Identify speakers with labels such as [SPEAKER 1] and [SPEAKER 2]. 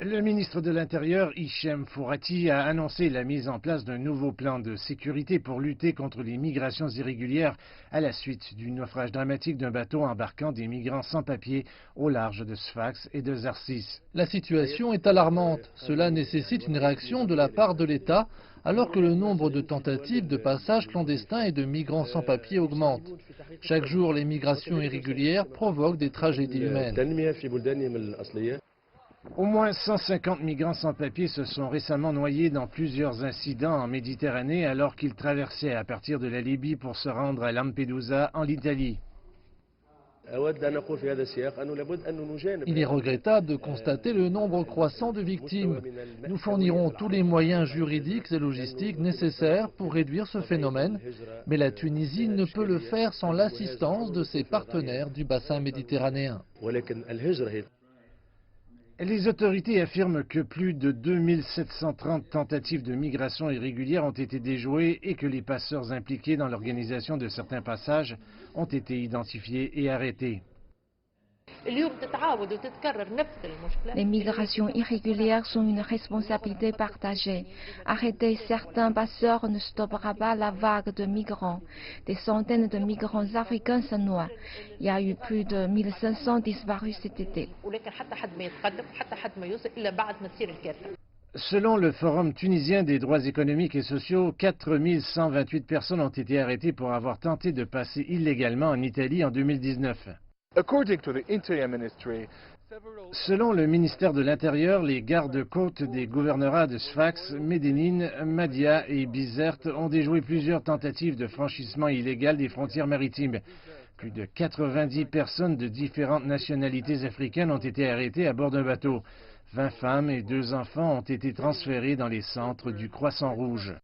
[SPEAKER 1] Le ministre de l'Intérieur, Hichem Fourati, a annoncé la mise en place d'un nouveau plan de sécurité pour lutter contre les migrations irrégulières à la suite du naufrage dramatique d'un bateau embarquant des migrants sans papier au large de Sfax et de Zarsis.
[SPEAKER 2] La situation est alarmante. Cela nécessite une réaction de la part de l'État, alors que le nombre de tentatives de passage clandestin et de migrants sans papier augmente. Chaque jour, les migrations irrégulières provoquent des tragédies humaines.
[SPEAKER 1] Au moins 150 migrants sans papier se sont récemment noyés dans plusieurs incidents en Méditerranée alors qu'ils traversaient à partir de la Libye pour se rendre à Lampedusa, en Italie.
[SPEAKER 2] Il est regrettable de constater le nombre croissant de victimes. Nous fournirons tous les moyens juridiques et logistiques nécessaires pour réduire ce phénomène, mais la Tunisie ne peut le faire sans l'assistance de ses partenaires du bassin méditerranéen.
[SPEAKER 1] Les autorités affirment que plus de 2730 tentatives de migration irrégulière ont été déjouées et que les passeurs impliqués dans l'organisation de certains passages ont été identifiés et arrêtés.
[SPEAKER 3] Les migrations irrégulières sont une responsabilité partagée. Arrêter certains passeurs ne stoppera pas la vague de migrants. Des centaines de migrants africains se noient. Il y a eu plus de 1500 disparus cet été.
[SPEAKER 1] Selon le Forum tunisien des droits économiques et sociaux, 4128 personnes ont été arrêtées pour avoir tenté de passer illégalement en Italie en 2019. Selon le ministère de l'Intérieur, les gardes-côtes des gouvernorats de Sfax, Médénine, Mahdia et Bizerte ont déjoué plusieurs tentatives de franchissement illégal des frontières maritimes. Plus de 90 personnes de différentes nationalités africaines ont été arrêtées à bord d'un bateau. 20 femmes et 2 enfants ont été transférés dans les centres du Croissant Rouge.